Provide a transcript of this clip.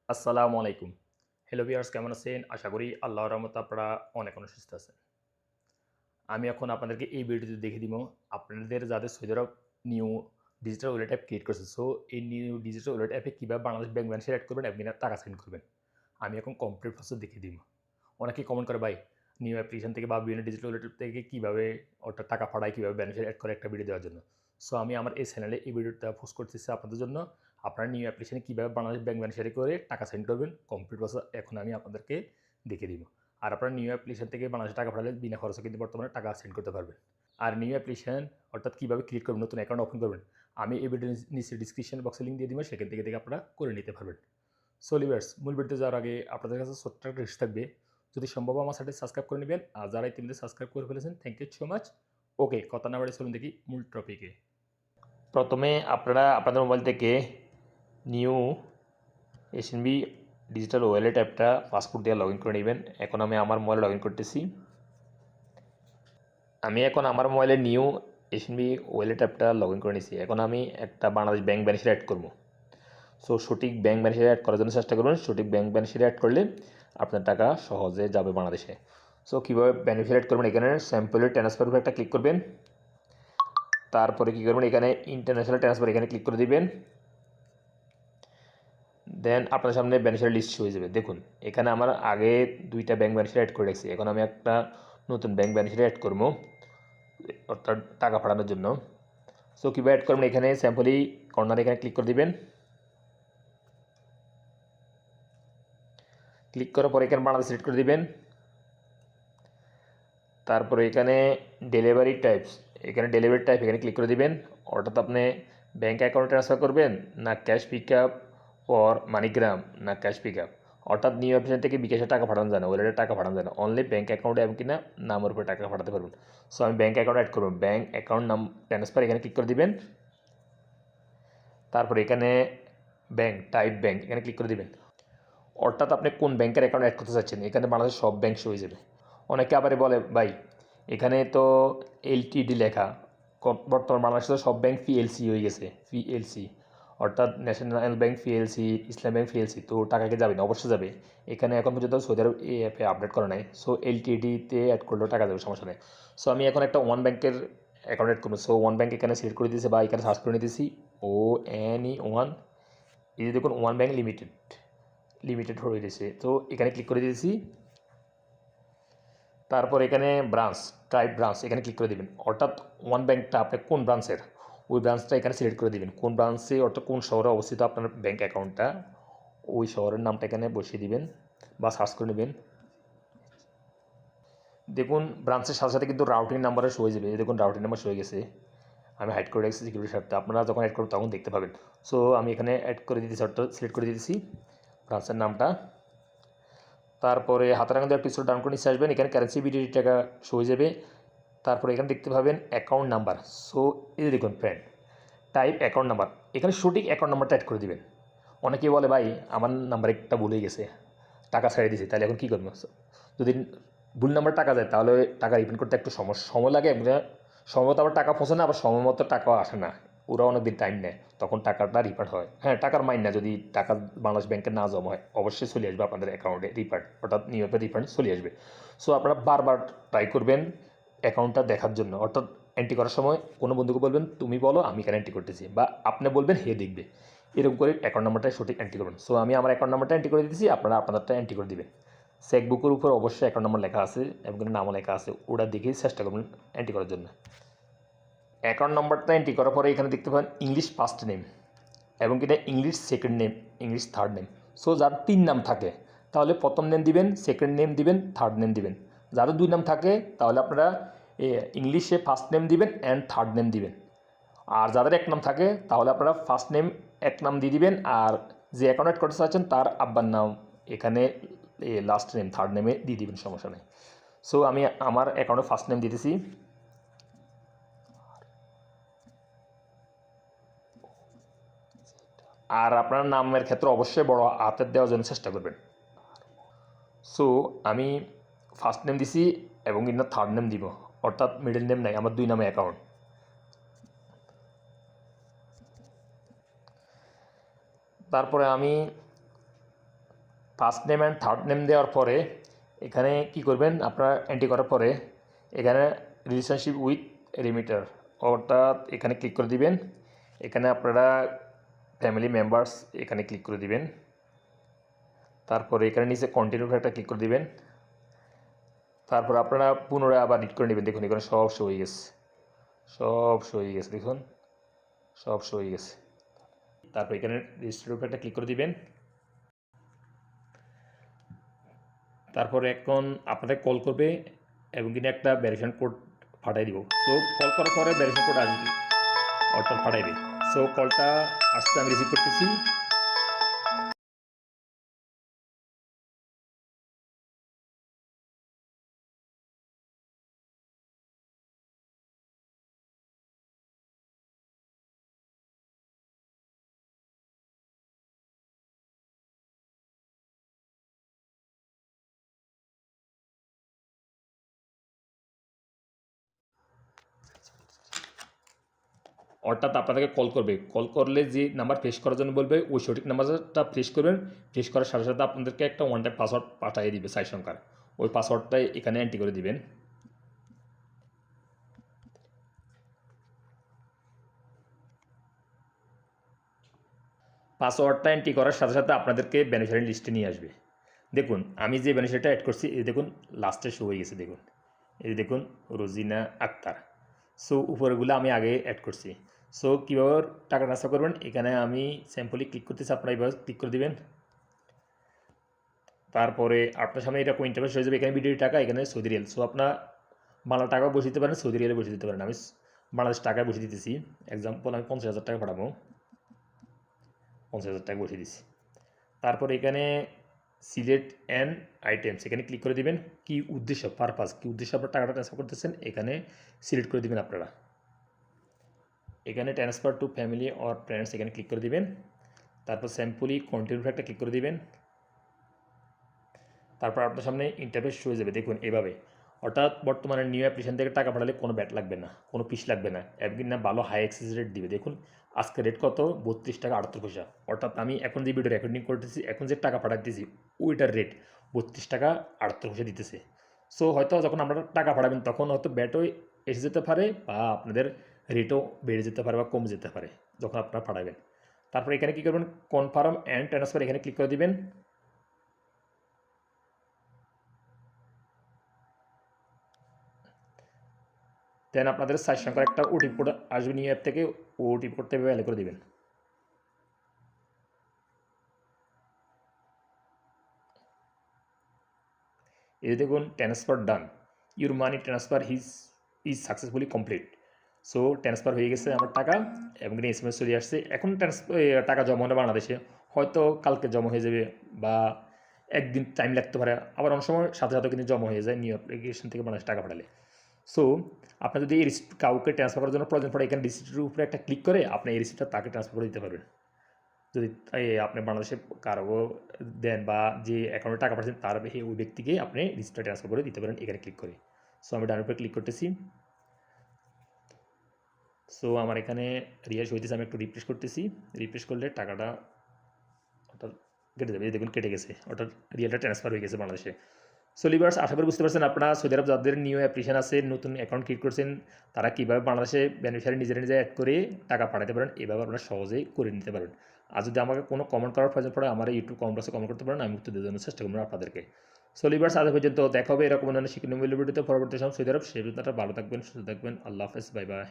আসসালামু আলাইকুম। Hello viewers, কেমন আছেন? আশা করি আল্লাহর রহমতে আপনারা অনেক সুস্থ আছেন। আমি এখন আপনাদেরকে এই ভিডিওতে দেখিয়ে দিব আপনাদের যাদের Saudi Arab new digital wallet app create করছে। সো এই নিউ ডিজিটাল ওয়ালেট অ্যাপে কীভাবে বাংলাদেশ ব্যাংক ব্যালেন্স এড করবেন এবং টাকা সেন্ড করবেন। আমি এখন কমপ্লিট প্রসেস দেখিয়ে দিব। অনেকেই কমেন্ট করে ভাই নিউ অ্যাপ্লিকেশন থেকে বা বিভিন্ন ডিজিটাল ওয়ালেট থেকে কীভাবে ওটা টাকা পাঠায়, কীভাবে ব্যালেন্স এড করে একটা ভিডিও দেওয়ার জন্য। সো আমি আমার এই চ্যানেলে এই ভিডিওটা পোস্ট করতেছি আপনাদের জন্য। আপনারা নিউ অ্যাপ্লিকেশনে কীভাবে বাংলাদেশ ব্যাংক ব্যালেন্স এড করে টাকা সেন্ড করবেন কমপ্লিট প্রসেস এখন আমি আপনাদেরকে দেখিয়ে দিব। আর আপনারা নিউ অ্যাপ্লিকেশন থেকে বাংলাদেশে টাকা পাঠালে বিনা খরচে কিন্তু বর্তমানে টাকা সেন্ড করতে পারবেন। আর নিউ অ্যাপ্লিকেশন অর্থাৎ কীভাবে ক্রিয়েট করবেন, নতুন অ্যাকাউন্ট ওপেন করবেন, আমি এই ভিডিওর নিচে ডিসক্রিপশন বক্সে লিঙ্ক দিয়ে দিব, সেখান থেকে আপনারা করে নিতে পারবেন। সো লিভার্স, মূল ভিডিওতে যাওয়ার আগে আপনাদের কাছে ছোট্ট একটা রিকোয়েস্ট থাকবে, যদি সম্ভব আমার সাথে সাবস্ক্রাইব করে নেবেন। আর যারা ইতিমধ্যে সাবস্ক্রাইব করে ফেলেছেন, থ্যাংক ইউ সো মাচ। ওকে, কথা না বাড়িয়ে চলুন দেখি মূল টপিকে। প্রথমে আপনারা আপনাদের মোবাইল থেকে নিউ এসএনবি ডিজিটাল ওয়ালেট অ্যাপটা পাসপোর্ট দিয়ে লগ ইন করে নেবেন। এখন আমি আমার মোবাইলে লগ ইন করতেছি। আমি এখন আমার মোবাইলে নিউ এসএনবি ওয়ালেট অ্যাপটা লগ ইন করে নিয়েছি। এখন আমি একটা বাংলাদেশ ব্যাংক বেনিফিট অ্যাড করবো। সো সঠিক ব্যাংক বেনিফিট অ্যাড করার জন্য চেষ্টা করবেন। সঠিক ব্যাংক বেনিফিট অ্যাড করলে আপনার টাকা সহজে যাবে বাংলাদেশে। সো কীভাবে বেনিফিট অ্যাড করবেন, এখানে স্যাম্পলের ট্রান্সফার উপরে একটা ক্লিক করবেন। তারপরে কী করবেন, এখানে ইন্টারন্যাশনাল ট্রান্সফার এখানে ক্লিক করে দিবেন। দেন আপনার সামনে বেনিফিশিয়ারি লিস্ট হয়ে যাবে। দেখুন এখানে আমার আগে দুইটা ব্যাংক বেনিফিশিয়ারি অ্যাড করে রাখছি। এখন আমি একটা নতুন ব্যাংক বেনিফিশিয়ারি অ্যাড করবো, অর্থাৎ টাকা পাঠানোর জন্য। সো কীভাবে অ্যাড করবেন, এখানে স্যাম্পলি কর্নারে এখানে ক্লিক করে দিবেন। ক্লিক করার পরে এখানে বাংলাদেশ সিলেক্ট করে দিবেন। তারপরে এখানে ডেলিভারি টাইপস, এখানে ডেলিভারি টাইপ এখানে ক্লিক করে দিবেন। অর্থাৎ আপনি ব্যাঙ্ক অ্যাকাউন্টে ট্রান্সফার করবেন, না cash pick up or MoneyGram, না ক্যাশ পিক আপ। অর্থাৎ নিউ অপশন থেকে বিকাশে টাকা পাঠানো যায় না, ওয়ালেটে টাকা পাঠানো যায় না, অনলি ব্যাঙ্ক অ্যাকাউন্টে এমনকি না নামের উপরে টাকা পাঠাতে পারবেন। সো আমি ব্যাঙ্ক অ্যাকাউন্ট অ্যাড করবো। ব্যাঙ্ক অ্যাকাউন্ট নাম ট্রান্সফার এখানে ক্লিক করে দিবেন। তারপরে এখানে ব্যাঙ্ক টাইপ ব্যাঙ্ক এখানে ক্লিক করে দিবেন। অর্থাৎ আপনি কোন ব্যাংকের অ্যাকাউন্ট অ্যাড করতে চাচ্ছেন, এখানে বাংলাদেশের সব ব্যাংক শো হয়ে যাবে। অনেকে আবার বলে ভাই এখানে তো এলটিডি লেখা, বর্তমান বাংলাদেশে তো সব ব্যাংক পিএলসি হয়ে গেছে, পিএলসি অর্থাৎ ন্যাশনাল ব্যাংক পিএলসি, ইসলাম ব্যাংক পিএলসি, তো টাকা কি যাবে না? অবশ্যই যাবে। এখানে এখন পর্যন্ত সৌদি আরব এই অ্যাপে আপডেট করা নাই। সো এলটিডিতে অ্যাড করলেও টাকা যাবে, সমস্যা নেই। সো আমি এখন একটা ওয়ান ব্যাংকের অ্যাকাউন্ট অ্যাড করবো। সো ওয়ান ব্যাংক এখানে সিলেক্ট করে দিয়েছি বা এখানে সার্চ করে নিতেছি ONE1। এই যে দেখুন ওয়ান ব্যাংক লিমিটেড হয়ে গেছে। তো এখানে ক্লিক করে দিয়েছি। তারপর এখানে ব্রাঞ্চ টাইপ ব্রাঞ্চ এখানে ক্লিক করে দেবেন। অর্থাৎ ওয়ান ব্যাংকটা আপনার কোন ব্রাঞ্চের, ওই ব্রাঞ্চটা এখানে সিলেক্ট করে দেবেন। কোন ব্রাঞ্চে অর্থাৎ কোন শহরে অবস্থিত আপনার ব্যাংক অ্যাকাউন্টটা, ওই শহরের নামটা এখানে বসিয়ে দিবেন বা সার্চ করে নেবেন। দেখুন ব্রাঞ্চের সাথে সাথে কিন্তু রাউটিং নাম্বারে শো হয়ে যাবে। দেখুন রাউটিং নাম্বার শো হয়ে গেছে, আমি হাইড করে রেখেছি সিকিউরিটির স্বার্থে। আপনারা যখন অ্যাড করবেন তখন দেখতে পাবেন। সো আমি এখানে অ্যাড করে দিতেছি, অর্থাৎ সিলেক্ট করে দিতেছি ব্রাঞ্চের নামটা। তারপরে হাতের আঙুল দিয়ে পিছনে ডাউন করে নিচে আসবেন, এখানে কারেন্সি বিডিটি টাকা শো হয়ে যাবে। তারপরে এখানে দেখতে পাবেন অ্যাকাউন্ট নাম্বার। সো এই যে দেখুন ফ্রেন্ড, টাইপ অ্যাকাউন্ট নাম্বার, এখানে সঠিক অ্যাকাউন্ট নাম্বারটা অ্যাড করে দেবেন। অনেকেই বলে ভাই আমার নাম্বার একটা ভুলে গেছে, টাকা ছেড়ে দিয়েছে, তাহলে এখন কী করবো? যদি ভুল নাম্বার টাকা যায় তাহলে টাকা রিফান্ড করতে একটু সময় লাগে। সম্ভবত আবার টাকা পৌঁছে না, আবার সময় মতো টাকাও আসে না, ওরা অনেকদিন টাইম নেয়, তখন টাকাটা রিফান্ড হয়। হ্যাঁ, টাকার মাইন না, যদি টাকা বাংলাদেশ ব্যাংকে না জমা হয় অবশ্যই চলে আসবে আপনাদের অ্যাকাউন্টে রিফান্ড, অর্থাৎ নিয়মের রিফান্ড চলে আসবে। সো আপনারা বারবার ট্রাই করবেন অ্যাকাউন্টটা দেখার জন্য। অর্থাৎ এন্ট্রি করার সময় কোনো বন্ধুকে বলবেন তুমি বলো আমি এখানে এন্ট্রি করতেছি, বা আপনি বলবেন হে দেখবে, এরকম করে অ্যাকাউন্ট নাম্বারটা সঠিক এন্ট্রি করবেন। সো আমি আমার অ্যাকাউন্ট নাম্বারটা এন্ট্রি করে দিতেছি, আপনারা আপনাদেরটা এন্ট্রি করে দিবেন। চেকবুকের উপর অবশ্যই অ্যাকাউন্ট নাম্বার লেখা আছে এবং নামও লেখা আছে, ওটা দেখেই চেষ্টা করবেন এন্ট্রি করার জন্য। অ্যাকাউন্ট নাম্বারটা এন্ট্রি করার পরে এখানে দেখতে পাবেন ইংলিশ ফার্স্ট নেম এবং কিনা English second name, English third name. So যার তিন নাম থাকে তাহলে প্রথম নেম দিবেন, সেকেন্ড নেম দিবেন, থার্ড নেম দিবেন। যাদের দুই নাম থাকে তাহলে আপনারা ইংলিশে ফার্স্ট নেম দিবেন অ্যান্ড থার্ড নেম দিবেন। আর যাদের এক নাম থাকে তাহলে আপনারা ফার্স্ট নেম এক নাম দিয়ে দিবেন, আর যে অ্যাকাউন্ট অ্যাড করতে চাচ্ছেন তার আব্বার নাম এখানে লাস্ট নেম থার্ড নেমে দিয়ে দিবেন, সমস্যা নেই। সো আমি আমার অ্যাকাউন্টে ফার্স্ট নেম দিতেছি। আর আপনার নামের ক্ষেত্রে অবশ্যই বড় হাতের দেওয়ার জন্য চেষ্টা করবেন। সো আমি ফার্স্ট নেম দিছি এবং কিন্তু থার্ড নেম দিব, অর্থাৎ মিডল নেম নাই, আমার দুই নামে অ্যাকাউন্ট। তারপরে আমি first name and third name দেওয়ার পরে এখানে কি করবেন, আপনারা এন্ট্রি করার পরে এখানে রিলেশনশিপ উইথ রিমিটার অর্থাৎ এখানে ক্লিক করে দিবেন। এখানে আপনারা ফ্যামিলি মেম্বার্স এখানে ক্লিক করে দিবেন। তারপরে এখানে নিচে কন্টিনিউ একটা ক্লিক করে দিবেন। তারপর আপনারা পুনরায় আবার এডিট করে নেবেন। দেখুন এখানে সব শো হয়ে গেছে, সব শো হয়ে গেছে, দেখুন সব শো হয়ে গেছে। তারপর এখানে রেজিস্টার উপরে একটা ক্লিক করে দিবেন। তারপরে এখন আপনাদের কল করবে এবং কিনা একটা ভেরিফিকেশন কোড পাঠিয়ে দিব। সো কল করার পরে ভেরিফিকেশন কোড আসবে অর্থাৎ পাঠাইবে। সো কলটা আসতে আমি রিসিভ করতেছি। অর্থাৎ আপনাদেরকে কল করবে, কল করলে যে নাম্বার ফ্রেশ করার জন্য বলবে ওই সঠিক নাম্বারটা ফ্রেশ করবেন। ফ্রেশ করার সাথে সাথে আপনাদেরকে একটা ওয়ান টাইম পাসওয়ার্ড পাঠিয়ে দিবে 6 সংখ্যার। ওই পাসওয়ার্ডটাই এখানে এন্ট্রি করে দিবেন। পাসওয়ার্ডটা এন্ট্রি করার সাথে সাথে আপনাদেরকে বেনিফিশিয়ারি লিস্টে নিয়ে আসবে। দেখুন আমি যে বেনিফিশিয়ারিটা অ্যাড করছি এই দেখুন লাস্টে শো হয়ে গেছে, দেখুন এই দেখুন রোজিনা আক্তার। সো উপরেগুলো আমি আগে অ্যাড করছি। সো কীভাবে টাকা ট্রান্সফার করবেন, এখানে আমি স্যাম্পলি ক্লিক করতেছি, আপনারা এইভাবে ক্লিক করে দেবেন। তারপরে আপনার সামনে এটা ইন্টারফেস হয়ে যাবে। এখানে বিডিটি টাকা, এখানে সৌদি রিয়াল। সো আপনার বাংলা টাকাও বসে দিতে পারেন, সৌদি রিয়ালে বসে দিতে পারেন। আমি বাংলাদেশ টাকায় বসে দিতেছি। এক্সাম্পল আমি 50,000 টাকা পাঠাবো, 50,000 টাকা বসে দিচ্ছি। তারপর এখানে সিলেক্ট অ্যান্ড আইটেমস এখানে ক্লিক করে দিবেন। কি উদ্দেশ্য, পারপাস কী উদ্দেশ্যে আপনার টাকাটা ট্রান্সফার করতেছেন এখানে সিলেক্ট করে দিবেন আপনারা। এখানে transfer to family or friends এখানে ক্লিক করে দিবেন। তারপর স্যাম্পলি কন্টিনিউ একটা ক্লিক করে দিবেন। তারপর আপনার সামনে ইন্টারফেস হয়ে যাবে, দেখুন এভাবে। অর্থাৎ বর্তমানে নিউ অ্যাপ্লিকেশন থেকে টাকা পাঠালে কোনো ব্যাট লাগবে না, কোনো ফিস লাগবে না, একদিন না ভালো হাই এক্সেস রেট দিবে। দেখুন আজকে রেট কত, 32 টাকা 78 পয়সা। অর্থাৎ আমি এখন যে ভিডিও রেকর্ডিং করতেছি, এখন যে টাকা পাঠাতেছি ওইটার রেট 32 টাকা 78 পয়সা দিতেছে। সো হয়তো যখন আপনারা টাকা পাঠাবেন তখন হয়তো ব্যাটও এসে যেতে পারে বা আপনাদের রেটও বেড়ে যেতে পারে বা কমে যেতে পারে যখন আপনারা পাঠাবেন। তারপর এখানে কী করবেন, কনফার্ম অ্যান্ড ট্রান্সফার এখানে ক্লিক করে দিবেন। দেন আপনাদের 4 সংখ্যার একটা ওটিপি কোড আসবে নিউ অ্যাপ থেকে, ওটিপি কোডটা ভ্যালি করে দেবেন। এই দেখুন transfer done, your money transfer is successfully complete. So transfer হয়ে গেছে আমার টাকা এবং এসএমএস চলে আসছে। এখন টাকা জমা হলে বাংলাদেশে হয়তো কালকে জমা হয়ে যাবে বা একদিন টাইম লাগতে পারে, আবার অনেক সময় সাথে সাথে কিন্তু জমা হয়ে যায় নিউ অ্যাপ্লিকেশন থেকে বাংলাদেশ টাকা পাঠালে। সো আপনার যদি এই রিসিপ্ট কাউকে ট্রান্সফার করার জন্য প্রয়োজন পড়ে, এখানে রিসিপ্টের উপরে একটা ক্লিক করে আপনি এই রিসিপ্টটা তাকে ট্রান্সফার করে দিতে পারবেন। যদি আপনি বাংলাদেশে কারো দেন বা যে অ্যাকাউন্টে টাকা পাঠাচ্ছেন তার ওই ব্যক্তিকে আপনি রিসিপ্টটা ট্রান্সফার করে দিতে পারেন এখানে ক্লিক করে। সো আমি ডান উপরে ক্লিক করতেছি। সো আমার এখানে রিয়াজ হইতেছে, আমি একটু রিফ্রেশ করতেছি। রিফ্রেশ করলে টাকাটা অর্থাৎ কেটে যাবে, দেখুন কেটে গেছে, অর্থাৎ রিয়ালটা ট্রান্সফার হয়ে গেছে বাংলাদেশে। সো লিভার্স, আশা করি বুঝতে পারছেন আপনারা সৌদি আরব যাদের নিউ অ্যাপ্লিকেশন আছে, নতুন অ্যাকাউন্ট ক্রিয়েট করছেন, তারা কীভাবে বাংলাদেশে বেনিফিশিয়ারি নিজেরা নিজে অ্যাড করে টাকা পাঠাতে পারেন, এভাবে আপনারা সহজেই করে নিতে পারেন। আর যদি আমাকে কোনো কমেন্ট করার প্রয়োজন পড়ে আমার ইউটিউব কমেন্ট বক্সে কমেন্ট করতে পারেন, আমি উত্তর দেওয়ার জন্য চেষ্টা করবো আপনাদেরকে। সো লিভার্স, আজ পর্যন্ত দেখা হবে এরকম অন্যান্য শিক্ষণীয় ভিডিওতে পরবর্তী সময় সৌদি আরব। সেই ভিডিওটা ভালো থাকবেন, সুস্থ থাকবেন। আল্লাহ হাফেজ, বাই বাই।